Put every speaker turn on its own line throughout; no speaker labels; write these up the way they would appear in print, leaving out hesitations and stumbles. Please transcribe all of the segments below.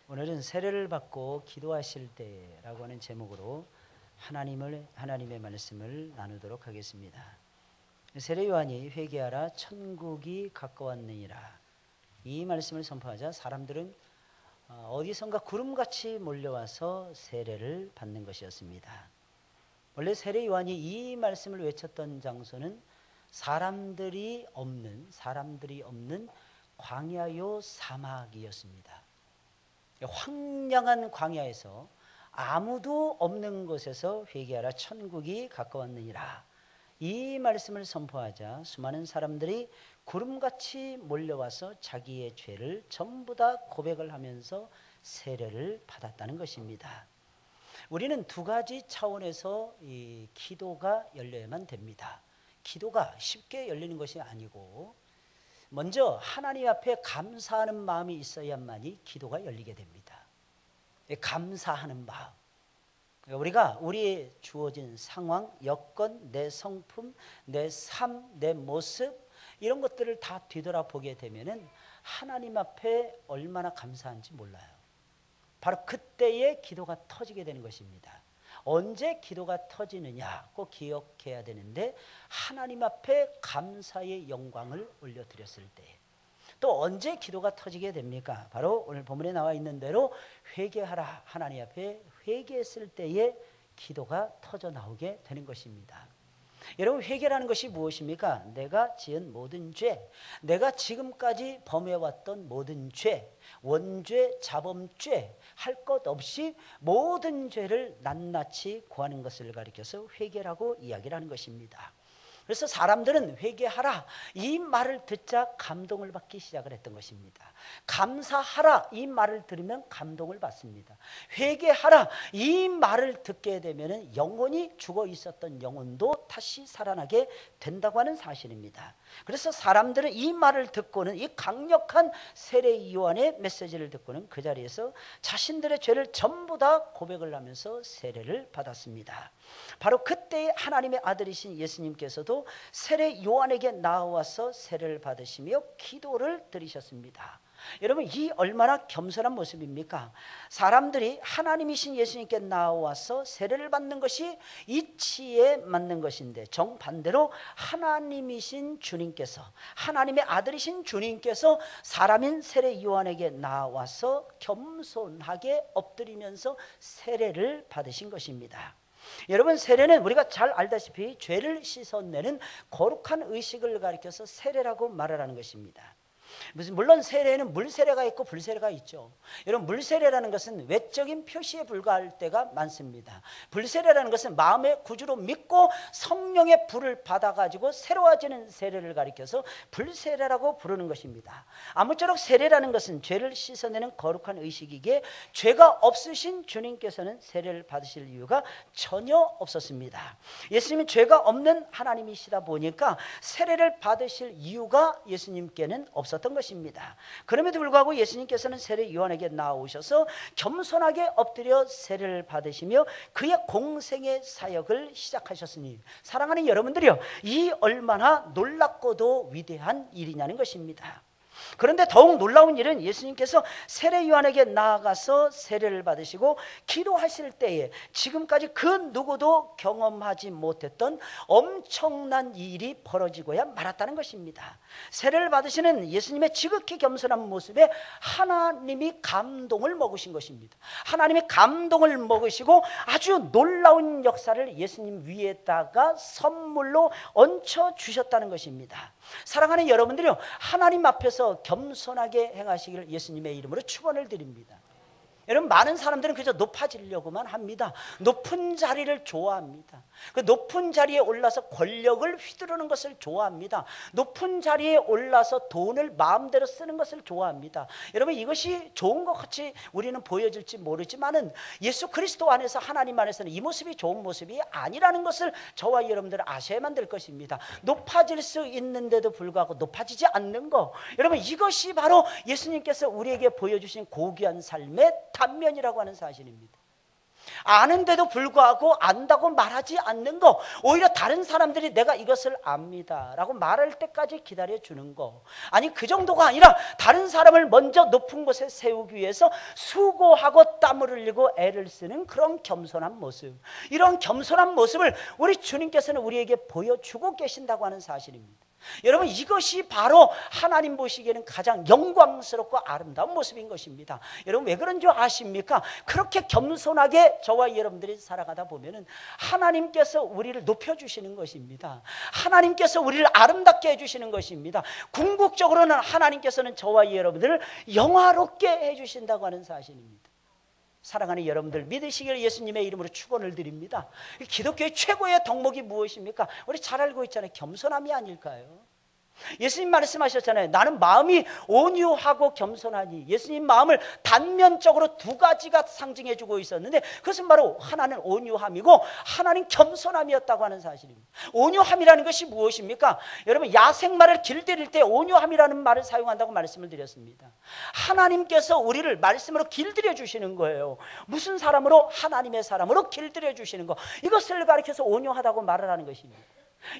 오늘은 세례를 받고 기도하실 때라고 하는 제목으로 하나님의 말씀을 나누도록 하겠습니다. 세례 요한이 회개하라 천국이 가까웠느니라 이 말씀을 선포하자 사람들은 어디선가 구름같이 몰려와서 세례를 받는 것이었습니다. 원래 세례 요한이 이 말씀을 외쳤던 장소는 사람들이 없는 광야요 사막이었습니다. 황량한 광야에서 아무도 없는 곳에서 회개하라 천국이 가까웠느니라 이 말씀을 선포하자 수많은 사람들이 구름같이 몰려와서 자기의 죄를 전부 다 고백을 하면서 세례를 받았다는 것입니다. 우리는 두 가지 차원에서 이 기도가 열려야만 됩니다. 기도가 쉽게 열리는 것이 아니고 먼저 하나님 앞에 감사하는 마음이 있어야만이 기도가 열리게 됩니다. 감사하는 마음. 우리가 우리의 주어진 상황, 여건, 내 성품, 내 삶, 내 모습 이런 것들을 다 뒤돌아보게 되면은 하나님 앞에 얼마나 감사한지 몰라요. 바로 그때에 기도가 터지게 되는 것입니다. 언제 기도가 터지느냐 꼭 기억해야 되는데 하나님 앞에 감사의 영광을 올려드렸을 때 또 언제 기도가 터지게 됩니까? 바로 오늘 본문에 나와 있는 대로 회개하라 하나님 앞에 회개했을 때에 기도가 터져 나오게 되는 것입니다. 여러분 회개라는 것이 무엇입니까? 내가 지은 모든 죄, 내가 지금까지 범해왔던 모든 죄, 원죄, 자범죄 할 것 없이 모든 죄를 낱낱이 구하는 것을 가리켜서 회개라고 이야기를 하는 것입니다. 그래서 사람들은 회개하라 이 말을 듣자 감동을 받기 시작을 했던 것입니다. 감사하라 이 말을 들으면 감동을 받습니다. 회개하라 이 말을 듣게 되면 영혼이 죽어 있었던 영혼도 다시 살아나게 된다고 하는 사실입니다. 그래서 사람들은 이 말을 듣고는 이 강력한 세례 요한의 메시지를 듣고는 그 자리에서 자신들의 죄를 전부 다 고백을 하면서 세례를 받았습니다. 바로 그때 하나님의 아들이신 예수님께서도 세례 요한에게 나와서 세례를 받으시며 기도를 드리셨습니다. 여러분 이 얼마나 겸손한 모습입니까? 사람들이 하나님이신 예수님께 나와서 세례를 받는 것이 이치에 맞는 것인데 정반대로 하나님이신 주님께서 하나님의 아들이신 주님께서 사람인 세례 요한에게 나와서 겸손하게 엎드리면서 세례를 받으신 것입니다. 여러분 세례는 우리가 잘 알다시피 죄를 씻어내는 거룩한 의식을 가리켜서 세례라고 말을 하는 것입니다. 물론 세례는 물세례가 있고 불세례가 있죠. 여러분 물세례라는 것은 외적인 표시에 불과할 때가 많습니다. 불세례라는 것은 마음의 구주로 믿고 성령의 불을 받아가지고 새로워지는 세례를 가리켜서 불세례라고 부르는 것입니다. 아무쪼록 세례라는 것은 죄를 씻어내는 거룩한 의식이기에 죄가 없으신 주님께서는 세례를 받으실 이유가 전혀 없었습니다. 예수님은 죄가 없는 하나님이시다 보니까 세례를 받으실 이유가 예수님께는 없었던 것입니다. 그럼에도 불구하고 예수님께서는 세례 요한에게 나오셔서 겸손하게 엎드려 세례를 받으시며 그의 공생의 사역을 시작하셨으니 사랑하는 여러분들이요 이 얼마나 놀랍고도 위대한 일이냐는 것입니다. 그런데 더욱 놀라운 일은 예수님께서 세례 요한에게 나아가서 세례를 받으시고 기도하실 때에 지금까지 그 누구도 경험하지 못했던 엄청난 일이 벌어지고야 말았다는 것입니다. 세례를 받으시는 예수님의 지극히 겸손한 모습에 하나님이 감동을 먹으신 것입니다. 하나님이 감동을 먹으시고 아주 놀라운 역사를 예수님 위에다가 선물로 얹혀 주셨다는 것입니다. 사랑하는 여러분들이요 하나님 앞에서 겸손하게 행하시기를 예수님의 이름으로 축원을 드립니다. 여러분 많은 사람들은 그저 높아지려고만 합니다. 높은 자리를 좋아합니다. 그 높은 자리에 올라서 권력을 휘두르는 것을 좋아합니다. 높은 자리에 올라서 돈을 마음대로 쓰는 것을 좋아합니다. 여러분 이것이 좋은 것 같이 우리는 보여질지 모르지만은 예수 그리스도 안에서 하나님 안에서는 이 모습이 좋은 모습이 아니라는 것을 저와 여러분들은 아셔야만 될 것입니다. 높아질 수 있는데도 불구하고 높아지지 않는 것, 여러분 이것이 바로 예수님께서 우리에게 보여주신 고귀한 삶의 단면이라고 하는 사실입니다. 아는데도 불구하고 안다고 말하지 않는 거, 오히려 다른 사람들이 내가 이것을 압니다 라고 말할 때까지 기다려주는 거, 아니 그 정도가 아니라 다른 사람을 먼저 높은 곳에 세우기 위해서 수고하고 땀을 흘리고 애를 쓰는 그런 겸손한 모습, 이런 겸손한 모습을 우리 주님께서는 우리에게 보여주고 계신다고 하는 사실입니다. 여러분, 이것이 바로 하나님 보시기에는 가장 영광스럽고 아름다운 모습인 것입니다. 여러분, 왜 그런 줄 아십니까? 그렇게 겸손하게 저와 여러분들이 살아가다 보면은 하나님께서 우리를 높여주시는 것입니다. 하나님께서 우리를 아름답게 해주시는 것입니다. 궁극적으로는 하나님께서는 저와 여러분들을 영화롭게 해주신다고 하는 사실입니다. 사랑하는 여러분들, 믿으시길 예수님의 이름으로 축원을 드립니다. 기독교의 최고의 덕목이 무엇입니까? 우리 잘 알고 있잖아요. 겸손함이 아닐까요? 예수님 말씀하셨잖아요. 나는 마음이 온유하고 겸손하니. 예수님 마음을 단면적으로 두 가지가 상징해주고 있었는데, 그것은 바로 하나는 온유함이고 하나는 겸손함이었다고 하는 사실입니다. 온유함이라는 것이 무엇입니까? 여러분, 야생마를 길들일 때 온유함이라는 말을 사용한다고 말씀을 드렸습니다. 하나님께서 우리를 말씀으로 길들여 주시는 거예요. 무슨 사람으로? 하나님의 사람으로 길들여 주시는 거, 이것을 가리켜서 온유하다고 말을 하는 것입니다.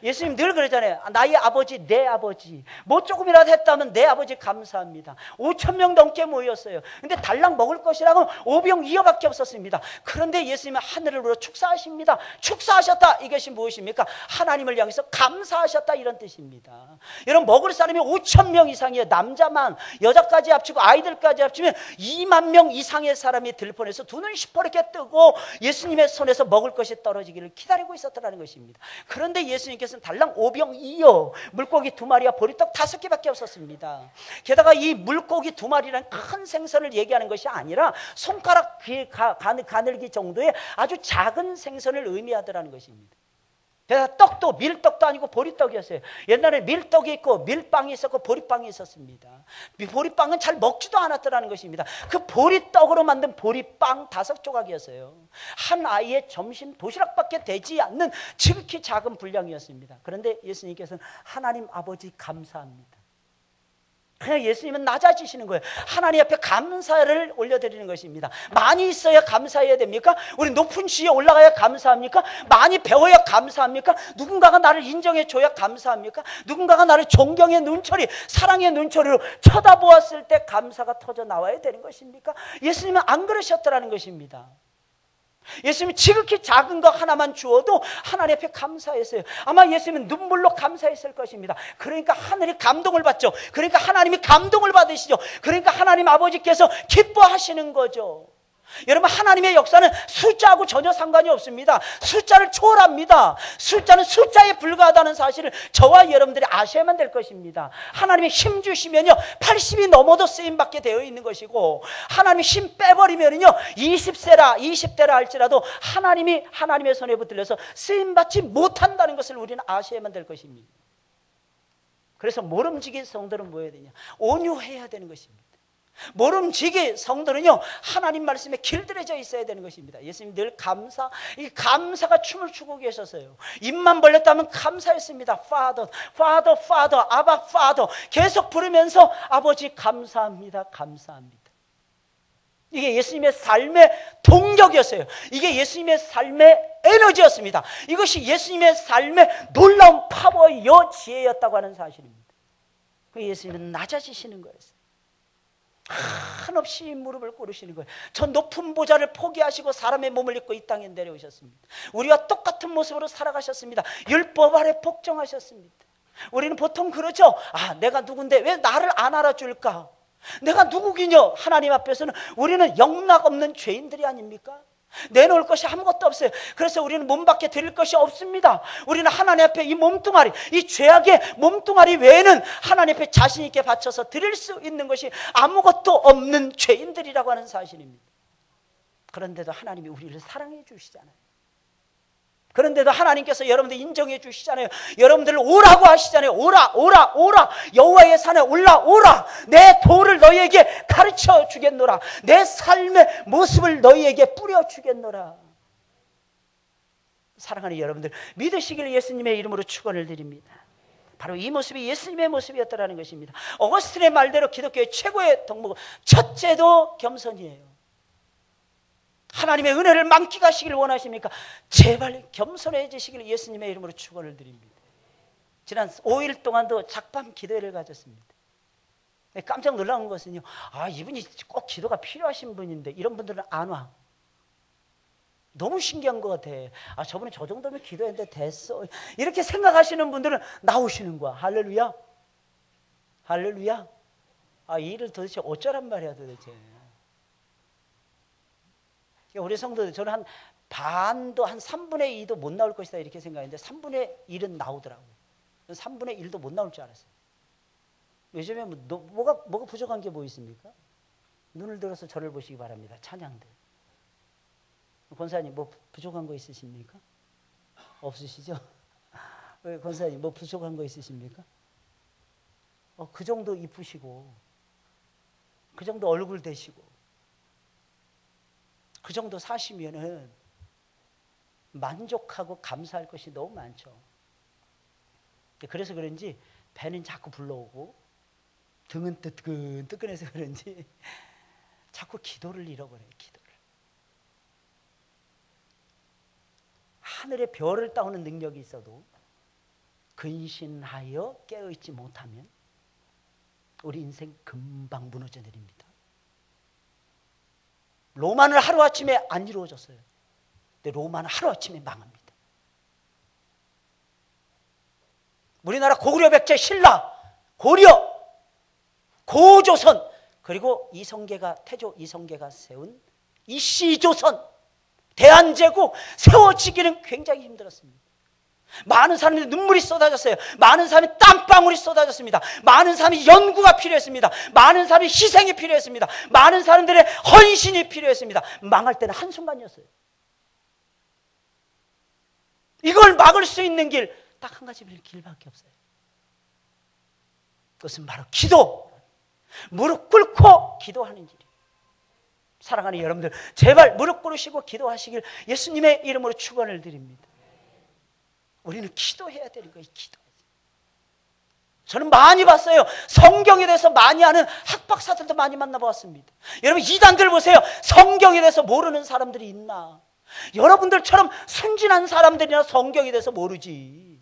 예수님 늘 그러잖아요. 나의 아버지, 내 아버지, 뭐 조금이라도 했다면 내 아버지 감사합니다. 5,000명 넘게 모였어요. 근데 달랑 먹을 것이라고 5병 2어밖에 없었습니다. 그런데 예수님은 하늘을 우러 축사하십니다. 축사하셨다, 이것이 무엇입니까? 하나님을 향해서 감사하셨다, 이런 뜻입니다. 여러분, 먹을 사람이 5,000명 이상이에요. 남자만, 여자까지 합치고 아이들까지 합치면 2만 명 이상의 사람이 들판에서 두 눈 시퍼렇게 뜨고 예수님의 손에서 먹을 것이 떨어지기를 기다리고 있었다는 것입니다. 그런데 예수님께서는 달랑 5병 2어, 물고기 2마리와 보리떡 5개밖에 없었습니다. 게다가 이 물고기 2마리라는 큰 생선을 얘기하는 것이 아니라 손가락 가늘기 정도의 아주 작은 생선을 의미하더라는 것입니다. 게다가 떡도 밀떡도 아니고 보리떡이었어요. 옛날에 밀떡이 있고 밀빵이 있었고 보리빵이 있었습니다. 보리빵은 잘 먹지도 않았더라는 것입니다. 그 보리떡으로 만든 보리빵 5조각이었어요. 한 아이의 점심 도시락밖에 되지 않는 지극히 작은 분량이었습니다. 그런데 예수님께서는 하나님 아버지 감사합니다. 그냥 예수님은 낮아지시는 거예요. 하나님 앞에 감사를 올려드리는 것입니다. 많이 있어야 감사해야 됩니까? 우리 높은 지위에 올라가야 감사합니까? 많이 배워야 감사합니까? 누군가가 나를 인정해줘야 감사합니까? 누군가가 나를 존경의 눈초리, 사랑의 눈초리로 쳐다보았을 때 감사가 터져 나와야 되는 것입니까? 예수님은 안 그러셨더라는 것입니다. 예수님이 지극히 작은 거 하나만 주어도 하나님 앞에 감사했어요. 아마 예수님은 눈물로 감사했을 것입니다. 그러니까 하늘이 감동을 받죠. 그러니까 하나님이 감동을 받으시죠. 그러니까 하나님 아버지께서 기뻐하시는 거죠. 여러분, 하나님의 역사는 숫자하고 전혀 상관이 없습니다. 숫자를 초월합니다. 숫자는 숫자에 불과하다는 사실을 저와 여러분들이 아셔야만 될 것입니다. 하나님이 힘 주시면요 80이 넘어도 쓰임받게 되어 있는 것이고, 하나님이 힘 빼버리면요 20대라 할지라도 하나님이 하나님의 손에 붙들려서 쓰임받지 못한다는 것을 우리는 아셔야만 될 것입니다. 그래서 모름지기 성도는 뭐 해야 되냐? 온유해야 되는 것입니다. 모름지기 성도는요 하나님 말씀에 길들여져 있어야 되는 것입니다. 예수님 늘 감사, 이 감사가 춤을 추고 계셨어요. 입만 벌렸다면 감사했습니다. Father, Father, Father, 아바 Father 계속 부르면서 아버지 감사합니다, 감사합니다. 이게 예수님의 삶의 동력이었어요. 이게 예수님의 삶의 에너지였습니다. 이것이 예수님의 삶의 놀라운 파워여 지혜였다고 하는 사실입니다. 그 예수님은 낮아지시는 거였어요. 한없이 무릎을 꿇으시는 거예요. 저 높은 보좌를 포기하시고 사람의 몸을 입고 이 땅에 내려오셨습니다. 우리와 똑같은 모습으로 살아가셨습니다. 율법 아래 복종하셨습니다. 우리는 보통 그러죠. 내가 누군데 왜 나를 안 알아줄까? 내가 누구기냐? 하나님 앞에서는 우리는 영락 없는 죄인들이 아닙니까? 내놓을 것이 아무것도 없어요. 그래서 우리는 몸 밖에 드릴 것이 없습니다. 우리는 하나님 앞에 이 몸뚱아리, 이 죄악의 몸뚱아리 외에는 하나님 앞에 자신 있게 바쳐서 드릴 수 있는 것이 아무것도 없는 죄인들이라고 하는 사실입니다. 그런데도 하나님이 우리를 사랑해 주시잖아요. 그런데도 하나님께서 여러분들 인정해 주시잖아요. 여러분들을 오라고 하시잖아요. 오라, 오라, 오라. 여호와의 산에 올라오라. 내 도를 너희에게 가르쳐 주겠노라. 내 삶의 모습을 너희에게 뿌려 주겠노라. 사랑하는 여러분들, 믿으시길 예수님의 이름으로 축원을 드립니다. 바로 이 모습이 예수님의 모습이었다는 것입니다. 어거스틴의 말대로 기독교의 최고의 덕목, 첫째도 겸손이에요. 하나님의 은혜를 만끽하시길 원하십니까? 제발 겸손해지시길 예수님의 이름으로 축원을 드립니다. 지난 5일 동안도 작밤 기도회를 가졌습니다. 깜짝 놀라운 것은요, 이분이 꼭 기도가 필요하신 분인데 이런 분들은 안 와. 너무 신기한 것 같아. 저분은 저 정도면 기도했는데 됐어, 이렇게 생각하시는 분들은 나오시는 거야. 할렐루야, 할렐루야. 이 일을 도대체 어쩌란 말이야 도대체. 우리 성도들, 저는 한 반도, 한 3분의 2도 못 나올 것이다 이렇게 생각했는데 3분의 1은 나오더라고요. 3분의 1도 못 나올 줄 알았어요. 요즘에 뭐가 부족한 게 뭐 있습니까? 눈을 들어서 저를 보시기 바랍니다. 찬양들. 권사님 뭐 부족한 거 있으십니까? 없으시죠? 왜 권사님 뭐 부족한 거 있으십니까? 그 정도 이쁘시고, 그 정도 얼굴 되시고, 그 정도 사시면은 만족하고 감사할 것이 너무 많죠. 그래서 그런지 배는 자꾸 불러오고 등은 뜨끈뜨끈해서 그런지 자꾸 기도를 잃어버려요. 기도를. 하늘의 별을 따오는 능력이 있어도 근신하여 깨어있지 못하면 우리 인생 금방 무너져 내립니다. 로마는 하루아침에 안 이루어졌어요. 근데 로마는 하루아침에 망합니다. 우리나라 고구려 백제 신라, 고려, 고조선, 그리고 태조 이성계가 세운 이씨조선, 대한제국 세워지기는 굉장히 힘들었습니다. 많은 사람들이 눈물이 쏟아졌어요. 많은 사람이 땀방울이 쏟아졌습니다. 많은 사람이 연구가 필요했습니다. 많은 사람이 희생이 필요했습니다. 많은 사람들의 헌신이 필요했습니다. 망할 때는 한순간이었어요. 이걸 막을 수 있는 길, 딱 한 가지 길밖에 없어요. 그것은 바로 기도. 무릎 꿇고 기도하는 일이에요. 사랑하는 여러분들, 제발 무릎 꿇으시고 기도하시길 예수님의 이름으로 축원을 드립니다. 우리는 기도해야 되는 거예요. 기도. 저는 많이 봤어요. 성경에 대해서 많이 아는 학박사들도 많이 만나보았습니다. 여러분, 이단들 보세요. 성경에 대해서 모르는 사람들이 있나? 여러분들처럼 순진한 사람들이나 성경에 대해서 모르지.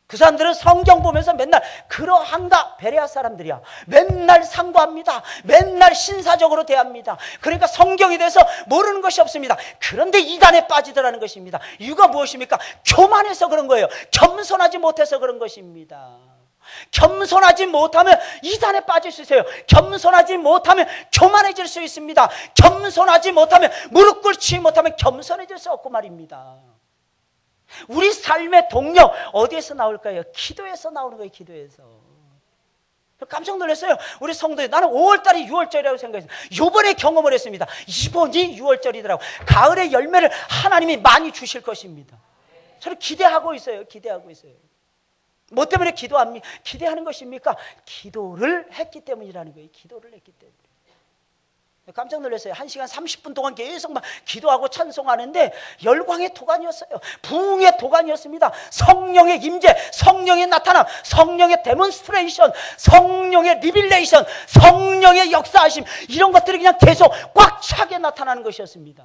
그 사람들은 성경 보면서 맨날 그러한가 베레아 사람들이야. 맨날 상고합니다. 맨날 신사적으로 대합니다. 그러니까 성경에 대해서 모르는 것이 없습니다. 그런데 이단에 빠지더라는 것입니다. 이유가 무엇입니까? 교만해서 그런 거예요. 겸손하지 못해서 그런 것입니다. 겸손하지 못하면 이단에 빠질 수 있어요. 겸손하지 못하면 교만해질 수 있습니다. 겸손하지 못하면 무릎 꿇지 못하면 겸손해질 수 없고 말입니다. 우리 삶의 동력 어디에서 나올까요? 기도에서 나오는 거예요. 기도에서. 깜짝 놀랐어요. 우리 성도들, 나는 5월달이 6월절이라고 생각했어요. 이번에 경험을 했습니다. 이번이 6월절이더라고. 가을의 열매를 하나님이 많이 주실 것입니다. 저는 기대하고 있어요. 기대하고 있어요. 뭐 때문에 기대하는 것입니까? 기도를 했기 때문이라는 거예요. 기도를 했기 때문에. 깜짝 놀랐어요. 1시간 30분 동안 계속 막 기도하고 찬송하는데 열광의 도가니였어요. 부흥의 도가니였습니다. 성령의 임재, 성령의 나타남, 성령의 데몬스트레이션, 성령의 리빌레이션, 성령의 역사하심, 이런 것들이 그냥 계속 꽉 차게 나타나는 것이었습니다.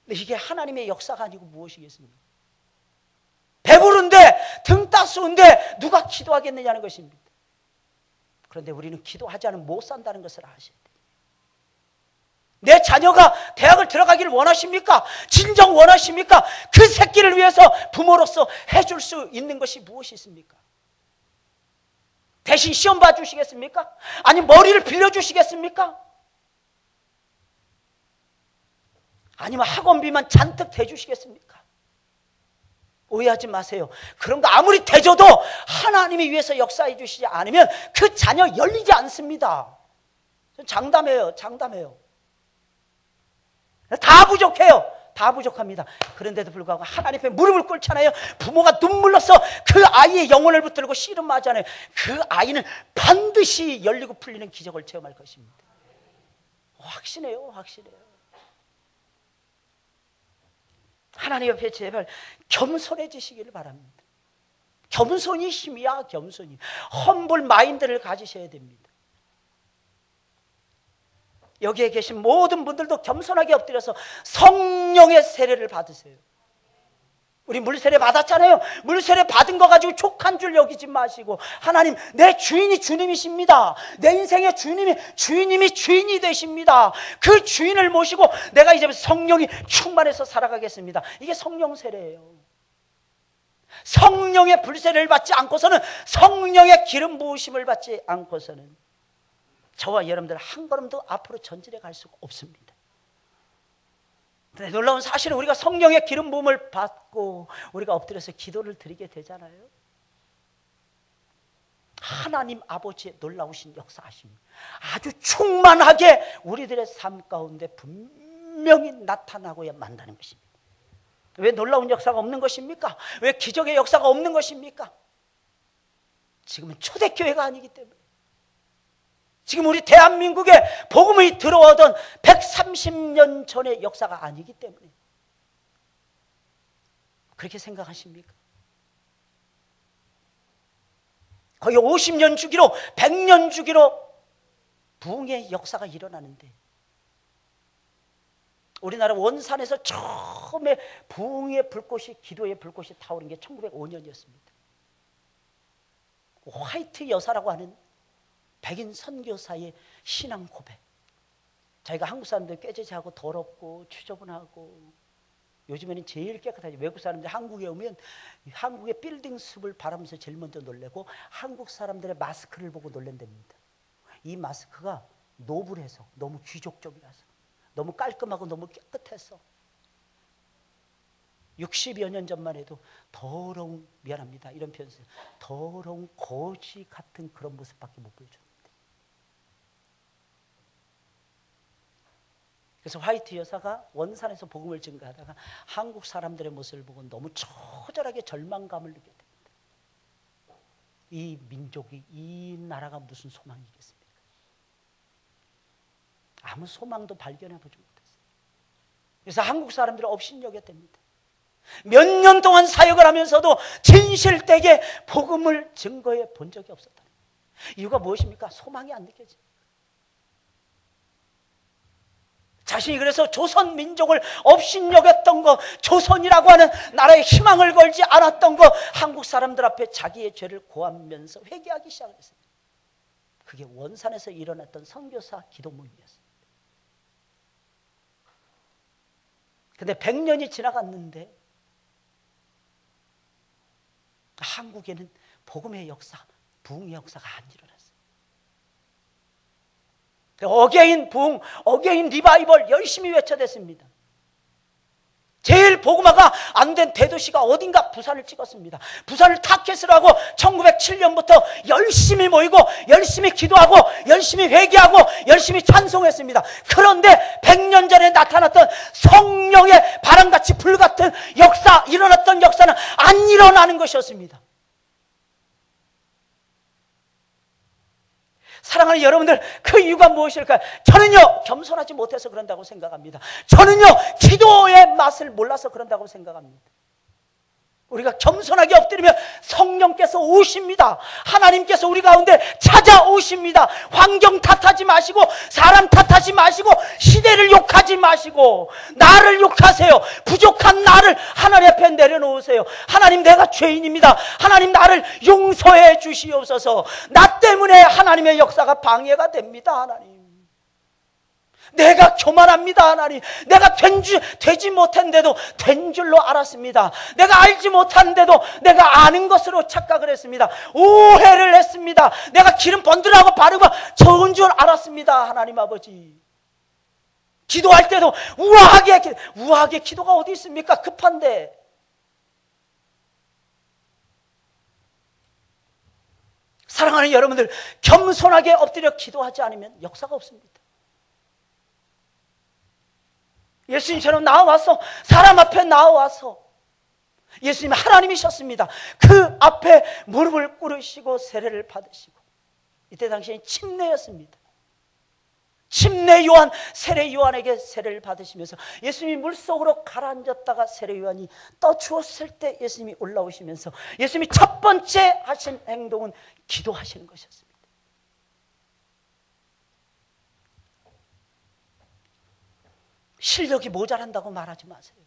근데 이게 하나님의 역사가 아니고 무엇이겠습니까? 배부른데 등 따스운데 누가 기도하겠느냐는 것입니다. 그런데 우리는 기도하지 않으면 못 산다는 것을 아셔야 돼요. 내 자녀가 대학을 들어가기를 원하십니까? 진정 원하십니까? 그 새끼를 위해서 부모로서 해줄 수 있는 것이 무엇이 있습니까? 대신 시험 봐주시겠습니까? 아니 머리를 빌려주시겠습니까? 아니면 학원비만 잔뜩 대주시겠습니까? 오해하지 마세요. 그런 거 아무리 대줘도 하나님이 위해서 역사해 주시지 않으면 그 자녀 열리지 않습니다. 장담해요. 장담해요. 다 부족해요. 다 부족합니다. 그런데도 불구하고 하나님 앞에 무릎을 꿇잖아요. 부모가 눈물로써 그 아이의 영혼을 붙들고 씨름하잖아요. 그 아이는 반드시 열리고 풀리는 기적을 체험할 것입니다. 확신해요. 확신해요. 하나님 앞에 제발 겸손해지시기를 바랍니다. 겸손이 힘이야. 겸손이. 험블 마인드를 가지셔야 됩니다. 여기에 계신 모든 분들도 겸손하게 엎드려서 성령의 세례를 받으세요. 우리 물세례 받았잖아요. 물세례 받은 거 가지고 족한 줄 여기지 마시고, 하나님, 내 주인이 주님이십니다. 내 인생의 주님이 주인이 되십니다. 그 주인을 모시고 내가 이제 성령이 충만해서 살아가겠습니다. 이게 성령 세례예요. 성령의 불세례를 받지 않고서는, 성령의 기름 부으심을 받지 않고서는 저와 여러분들 한 걸음도 앞으로 전진해 갈 수가 없습니다. 근데 놀라운 사실은 우리가 성령의 기름 부음을 받고 우리가 엎드려서 기도를 드리게 되잖아요. 하나님 아버지의 놀라우신 역사하심이 아주 충만하게 우리들의 삶 가운데 분명히 나타나고야 만다는 것입니다. 왜 놀라운 역사가 없는 것입니까? 왜 기적의 역사가 없는 것입니까? 지금은 초대교회가 아니기 때문에, 지금 우리 대한민국에 복음이 들어오던 130년 전의 역사가 아니기 때문에 그렇게 생각하십니까? 거의 50년 주기로 100년 주기로 부흥의 역사가 일어나는데, 우리나라 원산에서 처음에 부흥의 불꽃이, 기도의 불꽃이 타오른 게 1905년이었습니다. 화이트 여사라고 하는 백인 선교사의 신앙 고백. 자기가 한국 사람들 꾀죄죄하고 더럽고 추저분하고, 요즘에는 제일 깨끗하지. 외국 사람들이 한국에 오면 한국의 빌딩 숲을 바라보면서 제일 먼저 놀래고, 한국 사람들의 마스크를 보고 놀란답니다. 이 마스크가 노블해서, 너무 귀족적이라서, 너무 깔끔하고 너무 깨끗해서 60여 년 전만 해도 더러운, 미안합니다, 이런 표현 써요. 더러운 거지 같은 그런 모습밖에 못 보여줍니다. 그래서 화이트 여사가 원산에서 복음을 증거하다가 한국 사람들의 모습을 보고 너무 처절하게 절망감을 느꼈게 됩니다. 이 민족이, 이 나라가 무슨 소망이 있겠습니까? 아무 소망도 발견해보지 못했어요. 그래서 한국 사람들을 업신여겼답니다. 몇 년 동안 사역을 하면서도 진실되게 복음을 증거해 본 적이 없었다. 이유가 무엇입니까? 소망이 안 느껴집니다. 자신이 그래서 조선 민족을 업신여겼던 것, 조선이라고 하는 나라에 희망을 걸지 않았던 것, 한국 사람들 앞에 자기의 죄를 고하면서 회개하기 시작했습니다. 그게 원산에서 일어났던 선교사 기도 모임이었습니다. 근데 100년이 지나갔는데 한국에는 복음의 역사, 부흥의 역사가 안 일어났어요. 어게인 부흥, 어게인 리바이벌 열심히 외쳐댔습니다. 제일 복음화가 안 된 대도시가 어딘가? 부산을 찍었습니다. 부산을 타켓으로 하고 1907년부터 열심히 모이고 열심히 기도하고 열심히 회개하고 열심히 찬송했습니다. 그런데 100년 전에 나타났던 성령의 바람같이 불같은 역사, 일어났던 역사는 안 일어나는 것이었습니다. 사랑하는 여러분들, 그 이유가 무엇일까요? 저는요, 겸손하지 못해서 그런다고 생각합니다. 저는요, 기도의 맛을 몰라서 그런다고 생각합니다. 우리가 겸손하게 엎드리면 성령께서 오십니다. 하나님께서 우리 가운데 찾아오십니다. 환경 탓하지 마시고, 사람 탓하지 마시고, 시대를 욕하지 마시고, 나를 욕하세요. 부족한 나를 하나님 앞에 내려놓으세요. 하나님, 내가 죄인입니다. 하나님, 나를 용서해 주시옵소서. 나 때문에 하나님의 역사가 방해가 됩니다. 하나님, 내가 교만합니다. 하나님, 내가 되지 못한데도 된 줄로 알았습니다. 내가 알지 못한데도 내가 아는 것으로 착각을 했습니다. 오해를 했습니다. 내가 기름 번들하고 바르고 좋은 줄 알았습니다. 하나님 아버지, 기도할 때도 우아하게 기도가 어디 있습니까? 급한데. 사랑하는 여러분들, 겸손하게 엎드려 기도하지 않으면 역사가 없습니다. 예수님처럼 나와서, 사람 앞에 나와서, 예수님 하나님이셨습니다. 그 앞에 무릎을 꿇으시고 세례를 받으시고, 이때 당시엔 침례였습니다. 침례 요한, 세례 요한에게 세례를 받으시면서 예수님이 물속으로 가라앉았다가 세례 요한이 떠주었을 때 예수님이 올라오시면서 예수님이 첫 번째 하신 행동은 기도하시는 것이었습니다. 실력이 모자란다고 말하지 마세요.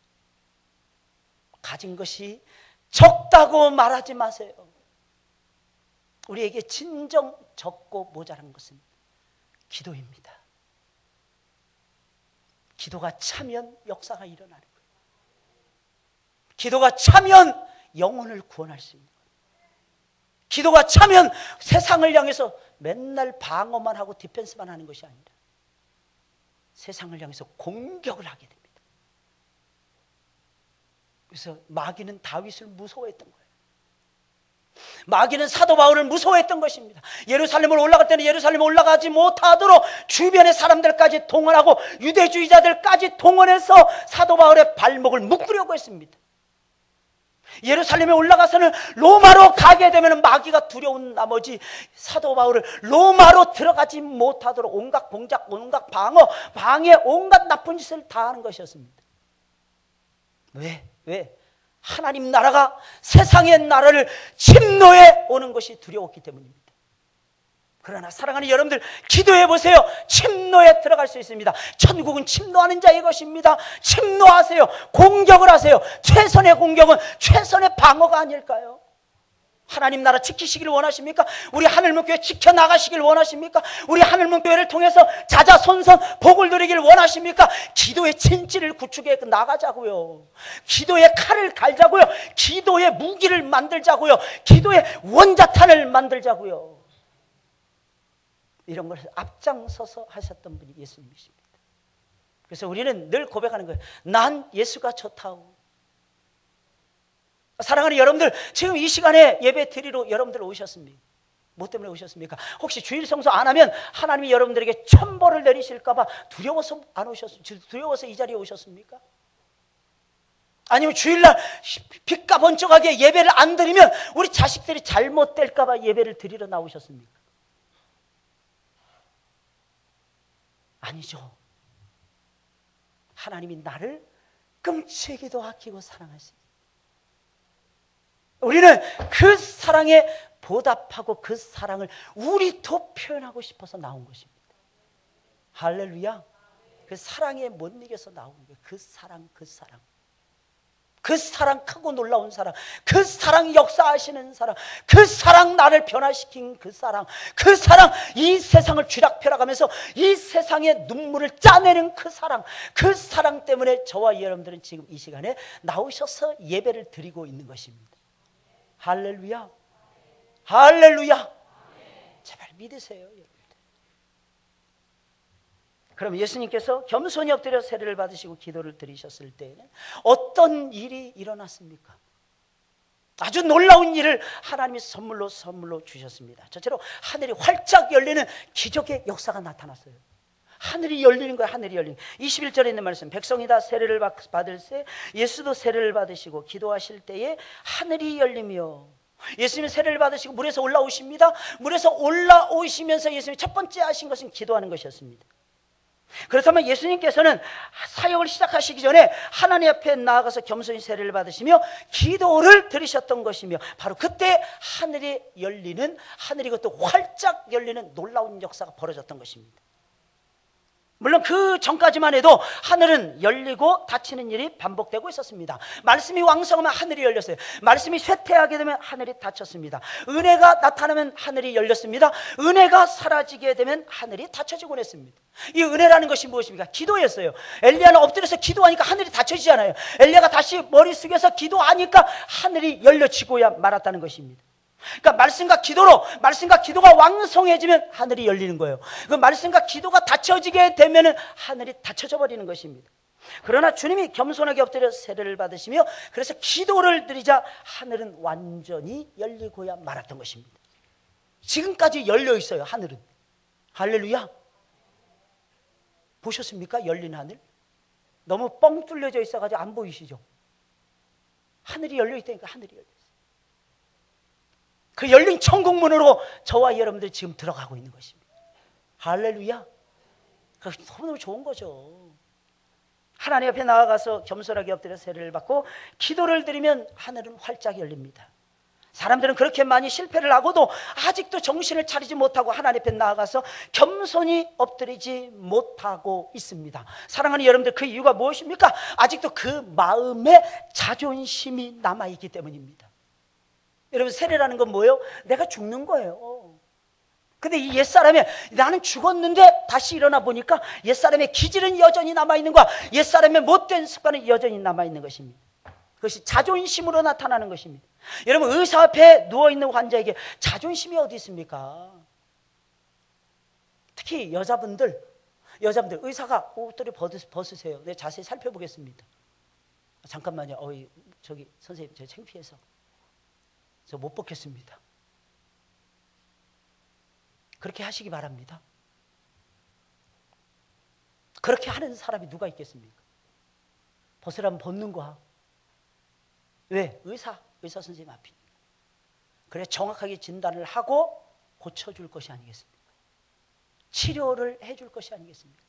가진 것이 적다고 말하지 마세요. 우리에게 진정 적고 모자란 것은 기도입니다. 기도가 차면 역사가 일어나는 거예요. 기도가 차면 영혼을 구원할 수 있는 거예요. 기도가 차면 세상을 향해서 맨날 방어만 하고 디펜스만 하는 것이 아니라 세상을 향해서 공격을 하게 됩니다. 그래서 마귀는 다윗을 무서워했던 거예요. 마귀는 사도 바울을 무서워했던 것입니다. 예루살렘을 올라갈 때는 예루살렘에 올라가지 못하도록 주변의 사람들까지 동원하고 유대주의자들까지 동원해서 사도 바울의 발목을 묶으려고 했습니다. 예루살렘에 올라가서는 로마로 가게 되면 마귀가 두려운 나머지 사도 바울을 로마로 들어가지 못하도록 온갖 공작, 온갖 방해, 온갖 나쁜 짓을 다 하는 것이었습니다. 왜? 하나님 나라가 세상의 나라를 침노해 오는 것이 두려웠기 때문입니다. 그러나 사랑하는 여러분들, 기도해 보세요. 침노에 들어갈 수 있습니다. 천국은 침노하는 자의 것입니다. 침노하세요. 공격을 하세요. 최선의 공격은 최선의 방어가 아닐까요? 하나님 나라 지키시길 원하십니까? 우리 하늘문교회 지켜나가시길 원하십니까? 우리 하늘문교회를 통해서 자자손손 복을 누리길 원하십니까? 기도의 진지를 구축해 나가자고요. 기도의 칼을 갈자고요. 기도의 무기를 만들자고요. 기도의 원자탄을 만들자고요. 이런 것을 앞장서서 하셨던 분이 예수님이십니다. 그래서 우리는 늘 고백하는 거예요. 난 예수가 좋다오. 사랑하는 여러분들, 지금 이 시간에 예배 드리러 여러분들 오셨습니까? 뭐 때문에 오셨습니까? 혹시 주일 성수 안 하면 하나님이 여러분들에게 천벌을 내리실까 봐 두려워서 안 오셨습니까? 두려워서 이 자리에 오셨습니까? 아니면 주일날 빛과 번쩍하게 예배를 안 드리면 우리 자식들이 잘못될까 봐 예배를 드리러 나오셨습니까? 아니죠. 하나님이 나를 끔찍이도 아끼고 사랑하시니 우리는 그 사랑에 보답하고 그 사랑을 우리도 표현하고 싶어서 나온 것입니다. 할렐루야. 그 사랑에 못 이겨서 나온 거예요. 그 사랑, 그 사랑. 그 사랑, 크고 놀라운 사랑, 그 사랑, 역사하시는 사랑, 그 사랑, 나를 변화시킨 그 사랑, 그 사랑, 이 세상을 쥐락펴락하면서 이 세상의 눈물을 짜내는 그 사랑 때문에 저와 여러분들은 지금 이 시간에 나오셔서 예배를 드리고 있는 것입니다. 할렐루야. 할렐루야. 제발 믿으세요, 여러분들. 그럼 예수님께서 겸손히 엎드려 세례를 받으시고 기도를 드리셨을 때에는 어떤 일이 일어났습니까? 아주 놀라운 일을 하나님이 선물로 주셨습니다. 첫째로 하늘이 활짝 열리는 기적의 역사가 나타났어요. 하늘이 열리는 거예요. 하늘이 열리는 거예요. 21절에 있는 말씀, 백성이 다 세례를 받을세 예수도 세례를 받으시고 기도하실 때에 하늘이 열리며, 예수님이 세례를 받으시고 물에서 올라오십니다. 물에서 올라오시면서 예수님이 첫 번째 하신 것은 기도하는 것이었습니다. 그렇다면 예수님께서는 사역을 시작하시기 전에 하나님 앞에 나아가서 겸손히 세례를 받으시며 기도를 드리셨던 것이며, 바로 그때 하늘이 열리는, 하늘이 그것도 활짝 열리는 놀라운 역사가 벌어졌던 것입니다. 물론 그 전까지만 해도 하늘은 열리고 닫히는 일이 반복되고 있었습니다. 말씀이 왕성하면 하늘이 열렸어요. 말씀이 쇠퇴하게 되면 하늘이 닫혔습니다. 은혜가 나타나면 하늘이 열렸습니다. 은혜가 사라지게 되면 하늘이 닫혀지곤 했습니다. 이 은혜라는 것이 무엇입니까? 기도였어요. 엘리야는 엎드려서 기도하니까 하늘이 닫혀지잖아요. 엘리야가 다시 머리 숙여서 기도하니까 하늘이 열려지고야 말았다는 것입니다. 그러니까 말씀과 기도가 왕성해지면 하늘이 열리는 거예요. 그 말씀과 기도가 닫혀지게 되면 하늘이 닫혀져 버리는 것입니다. 그러나 주님이 겸손하게 엎드려 세례를 받으시며 그래서 기도를 드리자 하늘은 완전히 열리고야 말았던 것입니다. 지금까지 열려 있어요, 하늘은. 할렐루야. 보셨습니까? 열린 하늘? 너무 뻥 뚫려져 있어가지고 안 보이시죠? 하늘이 열려 있다니까. 하늘이 열려 있어요. 그 열린 천국문으로 저와 여러분들이 지금 들어가고 있는 것입니다. 할렐루야. 너무 좋은 거죠. 하나님 앞에 나아가서 겸손하게 엎드려 세례를 받고 기도를 드리면 하늘은 활짝 열립니다. 사람들은 그렇게 많이 실패를 하고도 아직도 정신을 차리지 못하고 하나님 앞에 나아가서 겸손히 엎드리지 못하고 있습니다. 사랑하는 여러분들, 그 이유가 무엇입니까? 아직도 그 마음에 자존심이 남아있기 때문입니다. 여러분, 세례라는 건 뭐예요? 내가 죽는 거예요. 근데 이 옛사람이, 나는 죽었는데 다시 일어나 보니까 옛사람의 기질은 여전히 남아있는 거야. 옛사람의 못된 습관은 여전히 남아있는 것입니다. 그것이 자존심으로 나타나는 것입니다. 여러분, 의사 앞에 누워있는 환자에게 자존심이 어디 있습니까? 특히 여자분들 의사가 옷들을 벗으세요. 네, 자세히 살펴보겠습니다. 잠깐만요. 저기 선생님, 제가 창피해서 저 못 벗겠습니다. 그렇게 하시기 바랍니다. 그렇게 하는 사람이 누가 있겠습니까? 벗으라면 벗는 거야. 왜? 의사 선생님 앞이니까. 그래 정확하게 진단을 하고 고쳐줄 것이 아니겠습니까? 치료를 해줄 것이 아니겠습니까?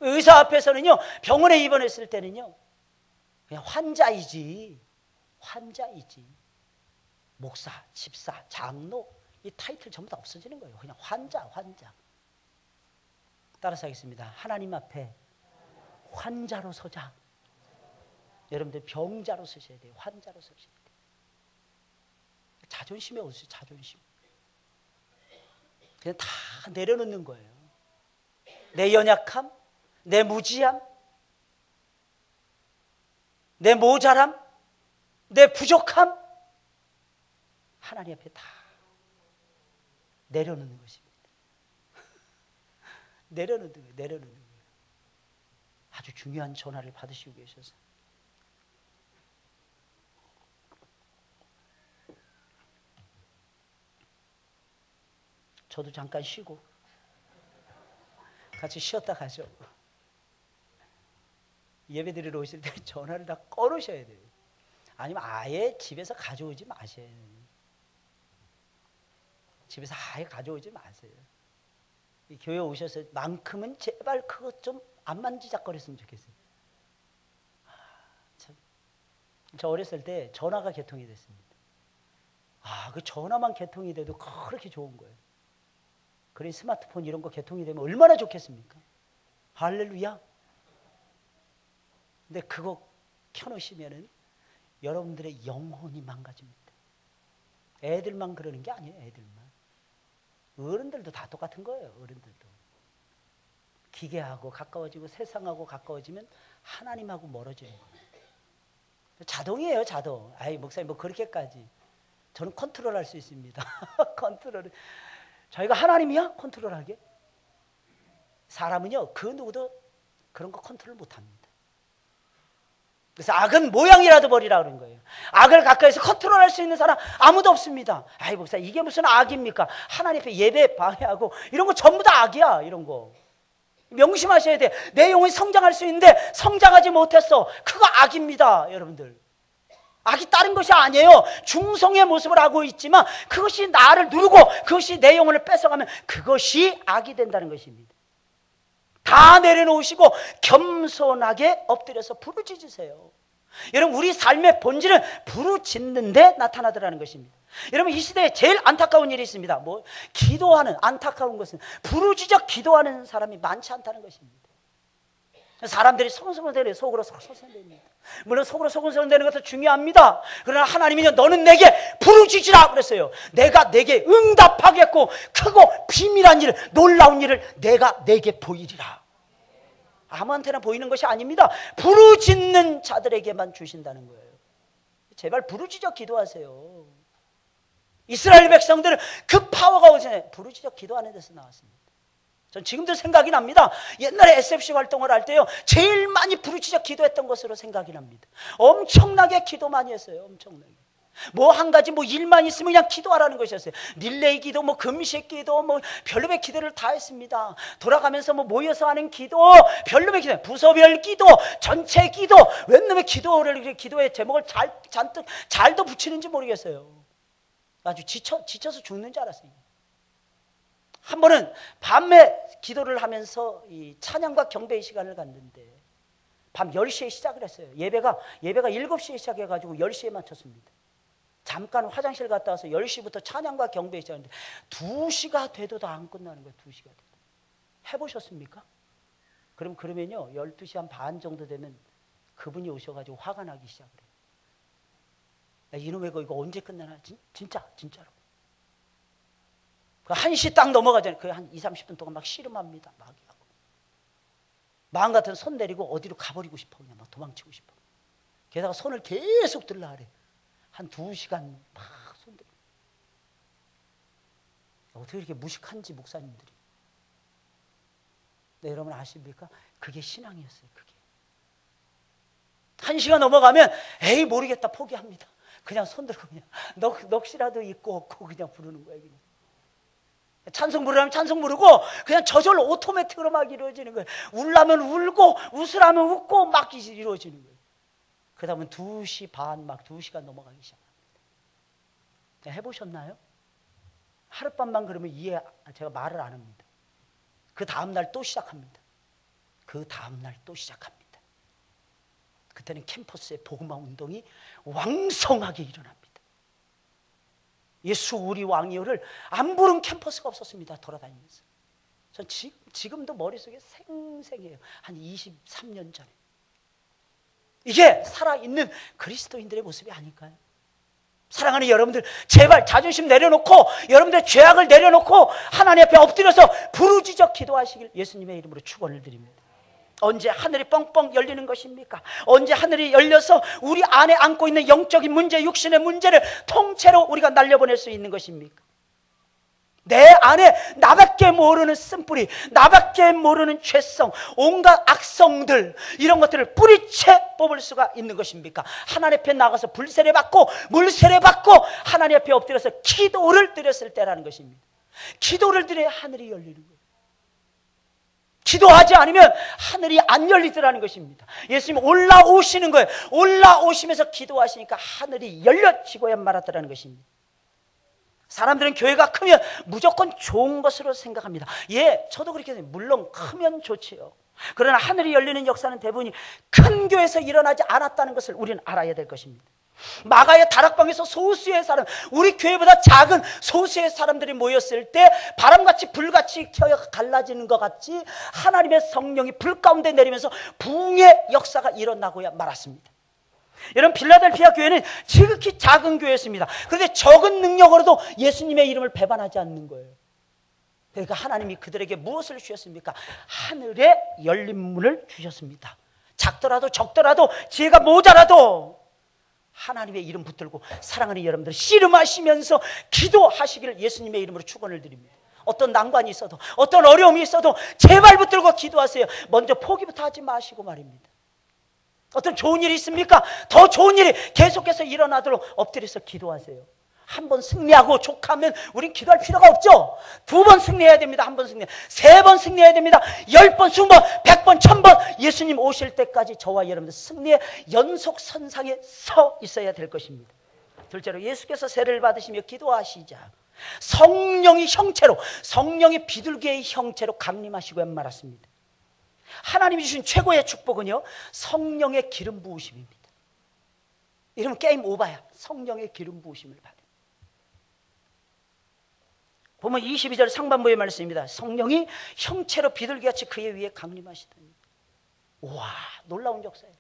의사 앞에서는요, 병원에 입원했을 때는요, 그냥 환자이지. 목사, 집사, 장로, 이 타이틀 전부 다 없어지는 거예요. 그냥 환자. 따라서 하겠습니다. 하나님 앞에 환자로 서자. 여러분들 병자로 서셔야 돼요. 환자로 서셔야 돼요. 자존심이 어디서 자존심. 그냥 다 내려놓는 거예요. 내 연약함, 내 무지함, 내 모자람, 내 부족함, 하나님 앞에 다 내려놓는 것입니다. 내려놓는 거예요. 아주 중요한 전화를 받으시고 계셔서. 저도 잠깐 쉬고 같이 쉬었다 가죠. 예배드리러 오실 때 전화를 다 꺼놓으셔야 돼요. 아니면 아예 집에서 가져오지 마세요. 집에서 아예 가져오지 마세요. 이 교회 오셔서 만큼은 제발 그거 좀 안 만지작거렸으면 좋겠어요. 저 어렸을 때 전화가 개통이 됐습니다. 그 전화만 개통이 돼도 그렇게 좋은 거예요. 그래 스마트폰 이런 거 개통이 되면 얼마나 좋겠습니까? 할렐루야. 근데 그거 켜놓으시면은 여러분들의 영혼이 망가집니다. 애들만 그러는 게 아니에요. 애들만. 어른들도 다 똑같은 거예요. 어른들도. 기계하고 가까워지고 세상하고 가까워지면 하나님하고 멀어지는 거예요. 자동이에요. 자동. 목사님 뭐 그렇게까지. 저는 컨트롤할 수 있습니다. 컨트롤을. 저희가 하나님이야? 컨트롤하게? 사람은요, 그 누구도 그런 거 컨트롤 못합니다. 그래서 악은 모양이라도 버리라 그런 거예요. 악을 가까이서 컨트롤할 수 있는 사람 아무도 없습니다. 목사 이게 무슨 악입니까? 하나님 앞에 예배 방해하고 이런 거 전부 다 악이야. 이런 거 명심하셔야 돼. 내 영혼이 성장할 수 있는데 성장하지 못했어. 그거 악입니다. 여러분들, 악이 다른 것이 아니에요. 중성의 모습을 하고 있지만 그것이 나를 누르고 그것이 내 영혼을 뺏어가면 그것이 악이 된다는 것입니다. 다 내려놓으시고 겸손하게 엎드려서 부르짖으세요. 여러분, 우리 삶의 본질은 부르짖는 데 나타나더라는 것입니다. 여러분, 이 시대에 제일 안타까운 일이 있습니다. 기도하는, 안타까운 것은 부르짖어 기도하는 사람이 많지 않다는 것입니다. 사람들이 소근소근대는 속으로 소근소근됩니다. 물론 속으로 소근소근되는 것도 중요합니다. 그러나 하나님이요, 너는 내게 부르짖으라 그랬어요. 내가 내게 응답하겠고 크고 비밀한 일, 놀라운 일을 내가 내게 보이리라. 아무한테나 보이는 것이 아닙니다. 부르짖는 자들에게만 주신다는 거예요. 제발 부르짖어 기도하세요. 이스라엘 백성들은 그 파워가 오잖아요. 부르짖어 기도하는 데서 나왔습니다. 전 지금도 생각이 납니다. 옛날에 SFC 활동을 할 때요, 제일 많이 부르짖어 기도했던 것으로 생각이 납니다. 엄청나게 기도 많이 했어요. 엄청나게. 한 가지 일만 있으면 그냥 기도하라는 것이었어요. 릴레이 기도, 금식 기도, 별로의 기도를 다 했습니다. 돌아가면서 모여서 하는 기도, 별로의 기도, 부서별 기도, 전체 기도, 웬 놈의 기도의 제목을 잔뜩 잘도 붙이는지 모르겠어요. 아주 지쳐서 죽는 줄 알았어요. 한 번은 밤에 기도를 하면서 이 찬양과 경배의 시간을 갖는데 밤 10시에 시작을 했어요. 예배가 7시에 시작해가지고 10시에 마쳤습니다. 잠깐 화장실 갔다 와서 10시부터 찬양과 경배 시작하는데 2시가 돼도 다 안 끝나는 거예요. 2시가 돼도. 해보셨습니까? 그러면요 12시 한 반 정도 되면 그분이 오셔가지고 화가 나기 시작을 해요. 야, 이놈의 거 이거 언제 끝나나? 진짜로. 1시 딱 넘어가잖아요. 그 한 20-30분 동안 막 씨름합니다. 막 하고. 마음 같은 손 내리고 어디로 가버리고 싶어. 그냥 막 도망치고 싶어. 게다가 손을 계속 들라 그래. 한 2시간 막 손 들고. 어떻게 이렇게 무식한지 목사님들이. 네, 여러분 아십니까? 그게 신앙이었어요. 그게. 1시간 넘어가면 에이 모르겠다 포기합니다. 그냥 손 들고 그냥 넋이라도 있고 없고 그냥 부르는 거예요. 그냥. 찬송 부르라면 찬송 부르고 그냥 저절로 오토매틱으로 막 이루어지는 거예요. 울라면 울고 웃으라면 웃고 막 이루어지는 거예요. 그러다 보면 2시 반 막 2시간 넘어가기 시작합니다. 해보셨나요? 하룻밤만 그러면 제가 말을 안 합니다. 그 다음날 또 시작합니다. 그 다음날 또 시작합니다. 그때는 캠퍼스의 복음화 운동이 왕성하게 일어납니다. 예수 우리 왕이요를 안 부른 캠퍼스가 없었습니다. 돌아다니면서. 전 지금도 머릿속에 생생해요. 한 23년 전에. 이게 살아있는 그리스도인들의 모습이 아닐까요? 사랑하는 여러분들, 제발 자존심 내려놓고 여러분들의 죄악을 내려놓고 하나님 앞에 엎드려서 부르짖어 기도하시길 예수님의 이름으로 축원을 드립니다. 언제 하늘이 뻥뻥 열리는 것입니까? 언제 하늘이 열려서 우리 안에 안고 있는 영적인 문제, 육신의 문제를 통째로 우리가 날려보낼 수 있는 것입니까? 내 안에 나밖에 모르는 쓴뿌리, 나밖에 모르는 죄성, 온갖 악성들, 이런 것들을 뿌리채 뽑을 수가 있는 것입니까? 하나님 앞에 나가서 불세례 받고 물세례 받고 하나님 앞에 엎드려서 기도를 드렸을 때라는 것입니다. 기도를 드려야 하늘이 열리는 거예요. 기도하지 않으면 하늘이 안 열리더라는 것입니다. 예수님 올라오시는 거예요. 올라오시면서 기도하시니까 하늘이 열려지고야 말았더라는 것입니다. 사람들은 교회가 크면 무조건 좋은 것으로 생각합니다. 예, 저도 그렇게 생각해요. 물론 크면 좋지요. 그러나 하늘이 열리는 역사는 대부분이 큰 교회에서 일어나지 않았다는 것을 우리는 알아야 될 것입니다. 마가의 다락방에서 소수의 사람, 우리 교회보다 작은 소수의 사람들이 모였을 때 바람같이 불같이 켜여 갈라지는 것 같이 하나님의 성령이 불 가운데 내리면서 부흥의 역사가 일어나고야 말았습니다. 여러분, 빌라델피아 교회는 지극히 작은 교회였습니다. 그런데 적은 능력으로도 예수님의 이름을 배반하지 않는 거예요. 그러니까 하나님이 그들에게 무엇을 주셨습니까? 하늘의 열린 문을 주셨습니다. 작더라도 적더라도 지혜가 모자라도 하나님의 이름 붙들고 사랑하는 여러분들 씨름하시면서 기도하시기를 예수님의 이름으로 축원을 드립니다. 어떤 난관이 있어도 어떤 어려움이 있어도 제발 붙들고 기도하세요. 먼저 포기부터 하지 마시고 말입니다. 어떤 좋은 일이 있습니까? 더 좋은 일이 계속해서 일어나도록 엎드려서 기도하세요. 한 번 승리하고 족하면 우린 기도할 필요가 없죠. 2번 승리해야 됩니다. 1번 승리, 3번 승리해야 됩니다. 10번, 20번, 100번, 1000번 예수님 오실 때까지 저와 여러분들 승리의 연속선상에 서 있어야 될 것입니다. 둘째로 예수께서 세례를 받으시며 기도하시자 성령이 형체로, 성령이 비둘기의 형체로 강림하시고 말았습니다. 하나님이 주신 최고의 축복은요, 성령의 기름 부으심입니다. 이러면 게임 오버야. 성령의 기름 부으심을 받아요. 보면 22절 상반부의 말씀입니다. 성령이 형체로 비둘기같이 그의 위에 강림하시더니. 우와, 놀라운 역사예요.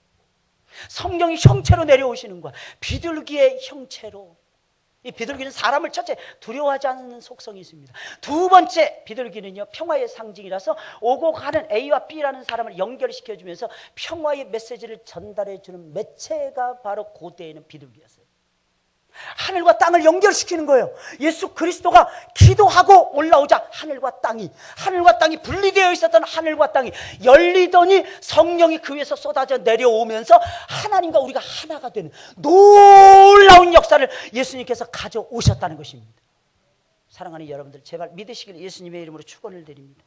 성령이 형체로 내려오시는 거야. 비둘기의 형체로. 이 비둘기는 사람을 첫째 두려워하지 않는 속성이 있습니다. 2번째, 비둘기는요 평화의 상징이라서 오고 가는 A와 B라는 사람을 연결시켜주면서 평화의 메시지를 전달해주는 매체가 바로 고대에는 비둘기였어요. 하늘과 땅을 연결시키는 거예요. 예수 그리스도가 기도하고 올라오자 하늘과 땅이 분리되어 있었던 하늘과 땅이 열리더니 성령이 그 위에서 쏟아져 내려오면서 하나님과 우리가 하나가 되는 놀라운 역사를 예수님께서 가져오셨다는 것입니다. 사랑하는 여러분들, 제발 믿으시길 예수님의 이름으로 축원을 드립니다.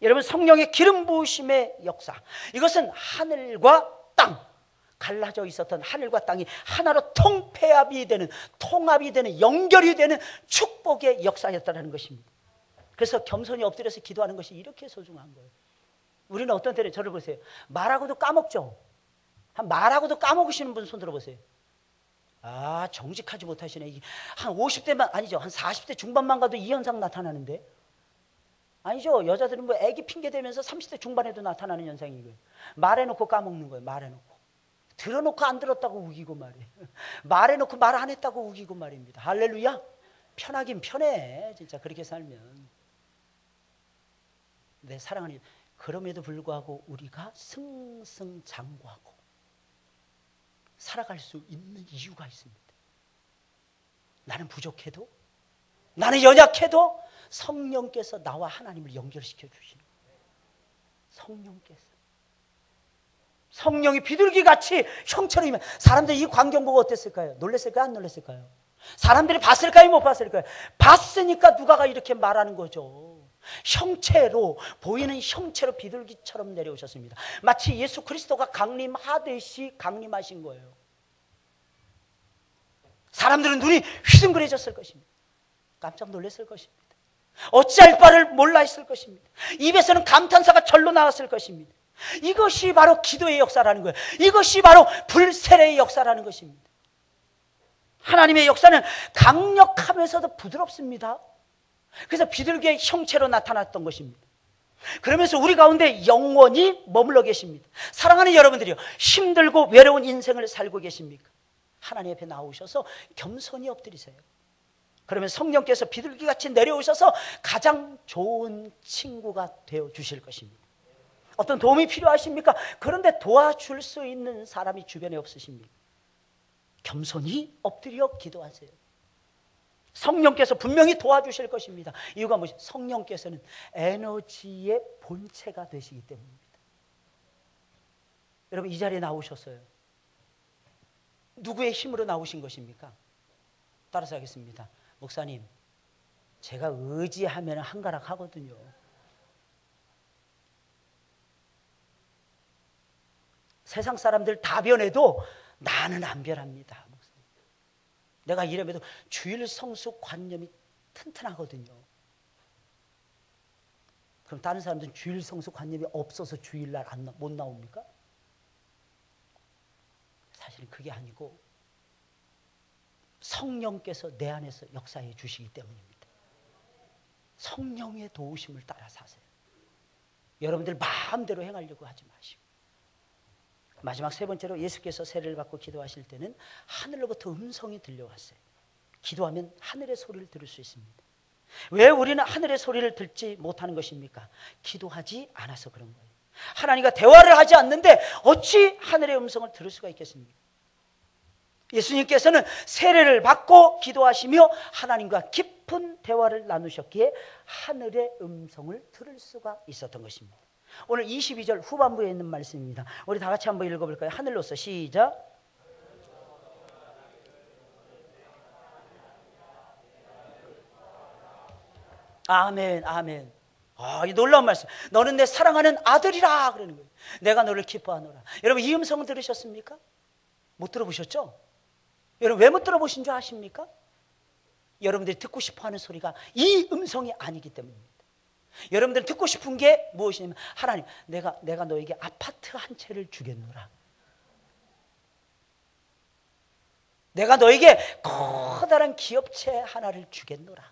여러분, 성령의 기름 부으심의 역사, 이것은 하늘과 땅, 갈라져 있었던 하늘과 땅이 하나로 통폐합이 되는, 통합이 되는, 연결이 되는 축복의 역사였다는 것입니다. 그래서 겸손히 엎드려서 기도하는 것이 이렇게 소중한 거예요. 우리는 어떤 때는 저를 보세요. 말하고도 까먹죠. 말하고도 까먹으시는 분 손 들어보세요. 아, 정직하지 못하시네. 한 50대만 아니죠. 한 40대 중반만 가도 이 현상 나타나는데. 아니죠. 여자들은 뭐 애기 핑계 대면서 30대 중반에도 나타나는 현상이고요. 말해놓고 까먹는 거예요. 말해놓고. 들어놓고 안 들었다고 우기고 말이에요. 말해놓고 말 안 했다고 우기고 말입니다. 할렐루야. 편하긴 편해. 진짜 그렇게 살면. 네, 사랑하는, 그럼에도 불구하고 우리가 승승장구하고 살아갈 수 있는 이유가 있습니다. 나는 부족해도, 나는 연약해도 성령께서 나와 하나님을 연결시켜 주시는 거예요. 성령께서. 성령이 비둘기같이 형처럼 임해. 사람들이 이 광경 보고 어땠을까요? 놀랐을까요? 안 놀랐을까요? 사람들이 봤을까요? 못 봤을까요? 봤으니까 누가가 이렇게 말하는 거죠. 형체로, 보이는 형체로 비둘기처럼 내려오셨습니다. 마치 예수 그리스도가 강림하듯이 강림하신 거예요. 사람들은 눈이 휘둥그레졌을 것입니다. 깜짝 놀랐을 것입니다. 어찌할 바를 몰라 했을 것입니다. 입에서는 감탄사가 절로 나왔을 것입니다. 이것이 바로 기도의 역사라는 거예요. 이것이 바로 불세례의 역사라는 것입니다. 하나님의 역사는 강력하면서도 부드럽습니다. 그래서 비둘기의 형체로 나타났던 것입니다. 그러면서 우리 가운데 영원히 머물러 계십니다. 사랑하는 여러분들이요, 힘들고 외로운 인생을 살고 계십니까? 하나님 앞에 나오셔서 겸손히 엎드리세요. 그러면 성령께서 비둘기같이 내려오셔서 가장 좋은 친구가 되어 주실 것입니다. 어떤 도움이 필요하십니까? 그런데 도와줄 수 있는 사람이 주변에 없으십니까? 겸손히 엎드려 기도하세요. 성령께서 분명히 도와주실 것입니다. 이유가 무엇이죠? 성령께서는 에너지의 본체가 되시기 때문입니다. 여러분, 이 자리에 나오셨어요. 누구의 힘으로 나오신 것입니까? 따라서 하겠습니다. 목사님, 제가 의지하면 한가락 하거든요. 세상 사람들 다 변해도 나는 안 변합니다. 목사님. 내가 이래봬도 주일 성수 관념이 튼튼하거든요. 그럼 다른 사람들은 주일 성수 관념이 없어서 주일날 못 나옵니까? 사실은 그게 아니고 성령께서 내 안에서 역사해 주시기 때문입니다. 성령의 도우심을 따라 사세요. 여러분들 마음대로 행하려고 하지 마시고. 마지막 세 번째로, 예수께서 세례를 받고 기도하실 때는 하늘로부터 음성이 들려왔어요. 기도하면 하늘의 소리를 들을 수 있습니다. 왜 우리는 하늘의 소리를 듣지 못하는 것입니까? 기도하지 않아서 그런 거예요. 하나님과 대화를 하지 않는데 어찌 하늘의 음성을 들을 수가 있겠습니까? 예수님께서는 세례를 받고 기도하시며 하나님과 깊은 대화를 나누셨기에 하늘의 음성을 들을 수가 있었던 것입니다. 오늘 22절 후반부에 있는 말씀입니다. 우리 다 같이 한번 읽어볼까요? 하늘로서 시작. 아멘, 아멘. 이 놀라운 말씀. 너는 내 사랑하는 아들이라 그러는 거예요. 내가 너를 기뻐하노라. 여러분, 이 음성을 들으셨습니까? 못 들어보셨죠? 여러분, 왜 못 들어보신 줄 아십니까? 여러분들이 듣고 싶어하는 소리가 이 음성이 아니기 때문입니다. 여러분들이 듣고 싶은 게 무엇이냐면, 하나님, 내가 너에게 아파트 한 채를 주겠노라. 내가 너에게 커다란 기업체 하나를 주겠노라.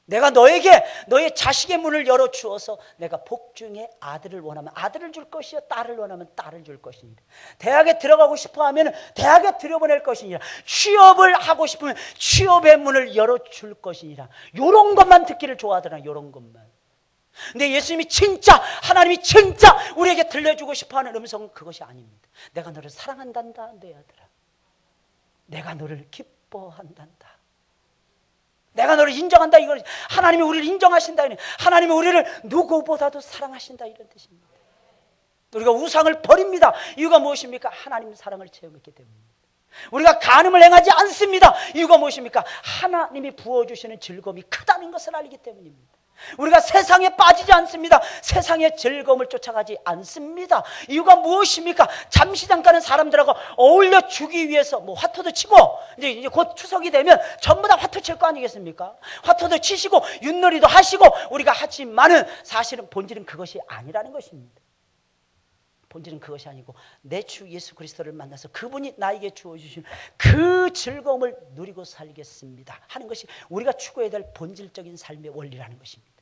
내가 너에게 너의 자식의 문을 열어주어서 내가 복중에 아들을 원하면 아들을 줄 것이요, 딸을 원하면 딸을 줄 것이니라. 대학에 들어가고 싶어하면 대학에 들여보낼 것이니라. 취업을 하고 싶으면 취업의 문을 열어줄 것이니라. 이런 것만 듣기를 좋아하더라. 이런 것만. 근데 예수님이 진짜, 하나님이 진짜 우리에게 들려주고 싶어하는 음성은 그것이 아닙니다. 내가 너를 사랑한단다, 내 아들아. 내가 너를 기뻐한단다. 내가 너를 인정한다, 이거. 하나님이 우리를 인정하신다, 하나님이 우리를 누구보다도 사랑하신다, 이런 뜻입니다. 우리가 우상을 버립니다. 이유가 무엇입니까? 하나님의 사랑을 체험했기 때문입니다. 우리가 간음을 행하지 않습니다. 이유가 무엇입니까? 하나님이 부어주시는 즐거움이 크다는 것을 알기 때문입니다. 우리가 세상에 빠지지 않습니다. 세상의 즐거움을 쫓아가지 않습니다. 이유가 무엇입니까? 잠시 잠깐은 사람들하고 어울려 주기 위해서 화토도 치고, 이제 곧 추석이 되면 전부 다 화토 칠 거 아니겠습니까? 화토도 치시고 윷놀이도 하시고 우리가 하지만은 사실은 본질은 그것이 아니라는 것입니다. 본질은 그것이 아니고 내 주 예수 그리스도를 만나서 그분이 나에게 주어주신 그 즐거움을 누리고 살겠습니다 하는 것이 우리가 추구해야 될 본질적인 삶의 원리라는 것입니다.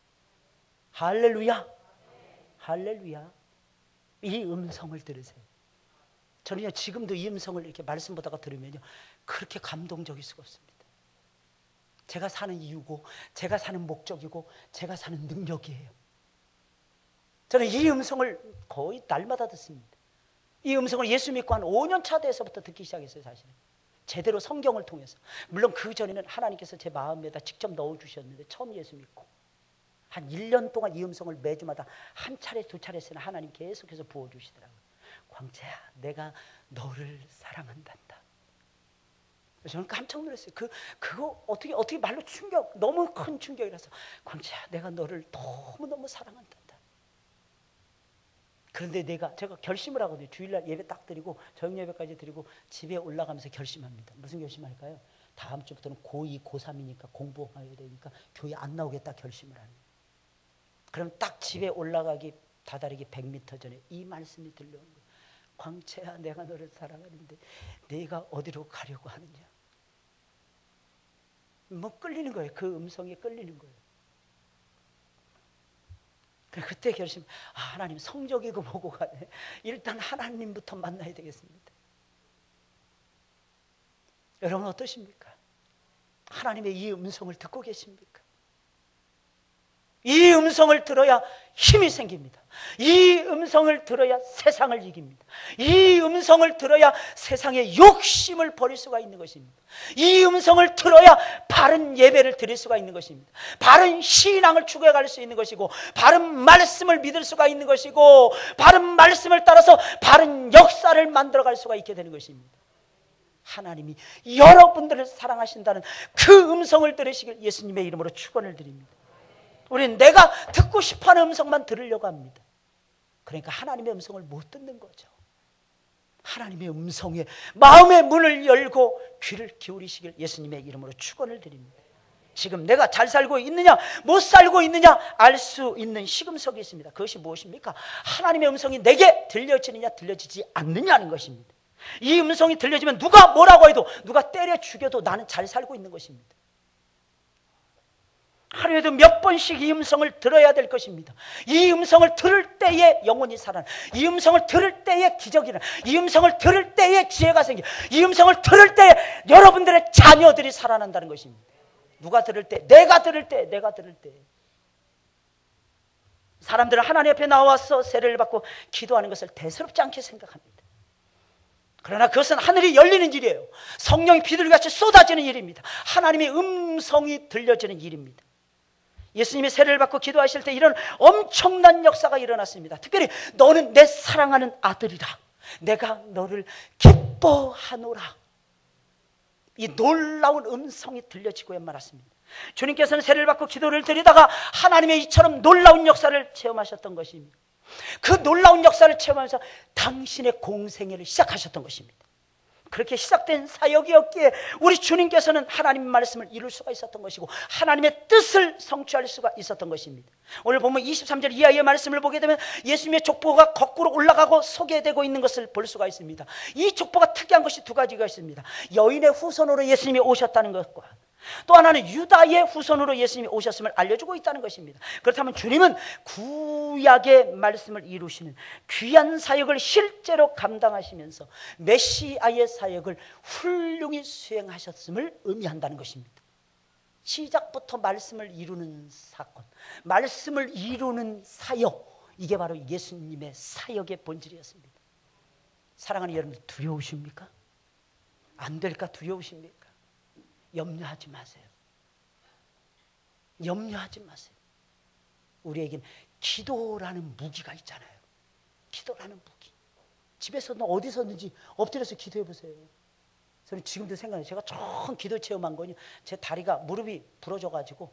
할렐루야. 할렐루야. 이 음성을 들으세요. 저는요 지금도 이 음성을 이렇게 말씀 보다가 들으면요 그렇게 감동적일 수가 없습니다. 제가 사는 이유고 제가 사는 목적이고 제가 사는 능력이에요. 저는 이 음성을 거의 날마다 듣습니다. 이 음성을 예수 믿고 한 5년 차 돼서부터 듣기 시작했어요. 사실은 제대로 성경을 통해서. 물론 그 전에는 하나님께서 제 마음에다 직접 넣어주셨는데 처음 예수 믿고 한 1년 동안 이 음성을 매주마다 한 차례 두 차례씩 하나님 계속해서 부어주시더라고요. 광채야 내가 너를 사랑한단다. 저는 깜짝 놀랐어요. 그거 어떻게 말로 너무 큰 충격이라서 광채야 내가 너를 너무너무 사랑한단다. 그런데 제가 결심을 하거든요. 주일날 예배 딱 드리고 저녁 예배까지 드리고 집에 올라가면서 결심합니다. 무슨 결심할까요? 다음 주부터는 고2, 고3이니까 공부해야 되니까 교회 안 나오겠다 결심을 하는. 그럼 딱 집에 올라가기 다다르기 100m 전에 이 말씀이 들려오는 거예요. 광채야 내가 너를 사랑하는데 네가 어디로 가려고 하느냐. 뭐 끌리는 거예요. 그 음성에 끌리는 거예요. 그때 결심, 하나님 성적이고 뭐고 가네. 일단 하나님부터 만나야 되겠습니다. 여러분 어떠십니까? 하나님의 이 음성을 듣고 계십니까? 이 음성을 들어야 힘이 생깁니다. 이 음성을 들어야 세상을 이깁니다. 이 음성을 들어야 세상의 욕심을 버릴 수가 있는 것입니다. 이 음성을 들어야 바른 예배를 드릴 수가 있는 것입니다. 바른 신앙을 추구해갈 수 있는 것이고 바른 말씀을 믿을 수가 있는 것이고 바른 말씀을 따라서 바른 역사를 만들어갈 수가 있게 되는 것입니다. 하나님이 여러분들을 사랑하신다는 그 음성을 들으시길 예수님의 이름으로 축원을 드립니다. 우리는 내가 듣고 싶어하는 음성만 들으려고 합니다. 그러니까 하나님의 음성을 못 듣는 거죠. 하나님의 음성에 마음의 문을 열고 귀를 기울이시길 예수님의 이름으로 축원을 드립니다. 지금 내가 잘 살고 있느냐 못 살고 있느냐 알 수 있는 시금석이 있습니다. 그것이 무엇입니까? 하나님의 음성이 내게 들려지느냐 들려지지 않느냐는 것입니다. 이 음성이 들려지면 누가 뭐라고 해도 누가 때려 죽여도 나는 잘 살고 있는 것입니다. 하루에도 몇 번씩 이 음성을 들어야 될 것입니다. 이 음성을 들을 때에 영혼이 살아나, 이 음성을 들을 때에 기적이 일어나, 이 음성을 들을 때에 지혜가 생겨, 이 음성을 들을 때에 여러분들의 자녀들이 살아난다는 것입니다. 누가 들을 때? 내가 들을 때. 사람들은 하나님 앞에 나와서 세례를 받고 기도하는 것을 대수롭지 않게 생각합니다. 그러나 그것은 하늘이 열리는 일이에요. 성령이 비둘기같이 쏟아지는 일입니다. 하나님의 음성이 들려지는 일입니다. 예수님이 세례를 받고 기도하실 때 이런 엄청난 역사가 일어났습니다. 특별히 너는 내 사랑하는 아들이라 내가 너를 기뻐하노라. 이 놀라운 음성이 들려지고 말았습니다. 주님께서는 세례를 받고 기도를 드리다가 하나님의 이처럼 놀라운 역사를 체험하셨던 것입니다. 그 놀라운 역사를 체험하면서 당신의 공생애를 시작하셨던 것입니다. 그렇게 시작된 사역이었기에 우리 주님께서는 하나님의 말씀을 이룰 수가 있었던 것이고 하나님의 뜻을 성취할 수가 있었던 것입니다. 오늘 보면 23절 이하의 말씀을 보게 되면 예수님의 족보가 거꾸로 올라가고 소개되고 있는 것을 볼 수가 있습니다. 이 족보가 특이한 것이 두 가지가 있습니다. 여인의 후손으로 예수님이 오셨다는 것과 또 하나는 유다의 후손으로 예수님이 오셨음을 알려주고 있다는 것입니다. 그렇다면 주님은 구약의 말씀을 이루시는 귀한 사역을 실제로 감당하시면서 메시아의 사역을 훌륭히 수행하셨음을 의미한다는 것입니다. 시작부터 말씀을 이루는 사건, 말씀을 이루는 사역, 이게 바로 예수님의 사역의 본질이었습니다. 사랑하는 여러분들, 두려우십니까? 안 될까 두려우십니까? 염려하지 마세요. 염려하지 마세요. 우리에게는 기도라는 무기가 있잖아요. 기도라는 무기. 집에서든 어디서든지 엎드려서 기도해 보세요. 저는 지금도 생각나요. 제가 처음 기도 체험한 거는 제 다리가 무릎이 부러져가지고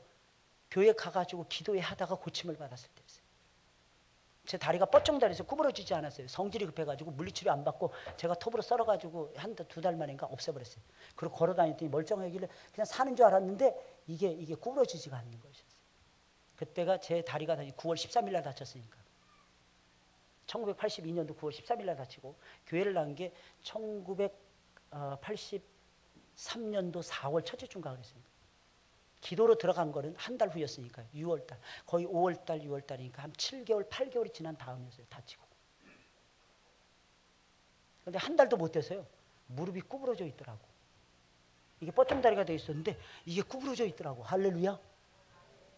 교회 가가지고 기도회 하다가 고침을 받았을 때였어요. 제 다리가 뻗정다리에서 구부러지지 않았어요. 성질이 급해가지고 물리치료 안 받고 제가 톱으로 썰어가지고 한 두 달 만인가 없애버렸어요. 그리고 걸어다녔더니 멀쩡하길래 그냥 사는 줄 알았는데 이게 구부러지지가 않는 것이었어요. 그때가 제 다리가 9월 13일 날 다쳤으니까 1982년도 9월 13일 날 다치고 교회를 나온 게 1983년도 4월 첫째 주인가 그랬습니다. 기도로 들어간 거는 한 달 후였으니까요. 6월 달. 거의 5월 달, 6월 달이니까 한 7개월, 8개월이 지난 다음이었어요. 다치고. 그런데 한 달도 못 돼서요. 무릎이 구부러져 있더라고. 이게 뻗정다리가 돼 있었는데 이게 구부러져 있더라고. 할렐루야.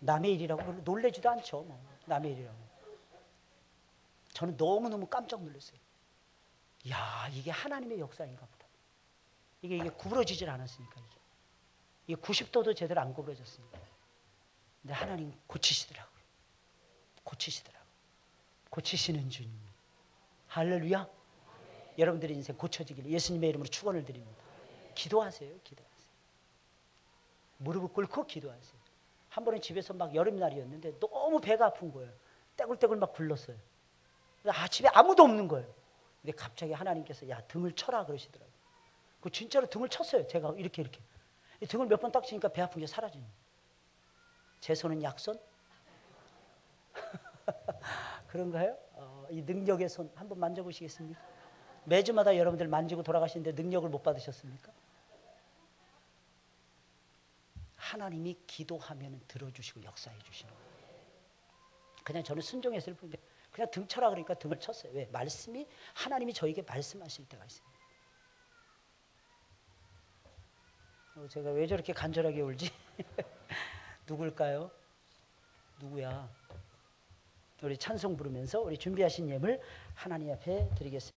남의 일이라고 별로 놀래지도 않죠. 뭐. 남의 일이라고. 저는 너무너무 깜짝 놀랐어요. 야, 이게 하나님의 역사인가 보다. 이게 구부러지질 않았으니까 이게 90도도 제대로 안 구부러졌습니다. 근데 하나님 고치시더라고요. 고치시더라고요. 고치시는 주님. 할렐루야. 여러분들의 인생 고쳐지기를 예수님의 이름으로 축원을 드립니다. 기도하세요. 기도하세요. 무릎을 꿇고 기도하세요. 한 번은 집에서 막 여름날이었는데 너무 배가 아픈 거예요. 떼굴떼굴 막 굴렀어요. 집에 아무도 없는 거예요. 근데 갑자기 하나님께서 야, 등을 쳐라 그러시더라고요. 그 진짜로 등을 쳤어요. 제가 이렇게 등을 몇 번 딱 치니까 배 아픈 게 사라지는 거예요. 제 손은 약손? 그런가요? 이 능력의 손 한번 만져보시겠습니까? 매주마다 여러분들 만지고 돌아가시는데 능력을 못 받으셨습니까? 하나님이 기도하면 들어주시고 역사해 주시는 거예요. 그냥 저는 순종했을 뿐인데 그냥 등 쳐라 그러니까 등을 쳤어요. 왜? 말씀이 하나님이 저에게 말씀하실 때가 있습니다. 제가 왜 저렇게 간절하게 울지? 누굴까요? 누구야? 우리 찬송 부르면서 우리 준비하신 예물 하나님 앞에 드리겠습니다.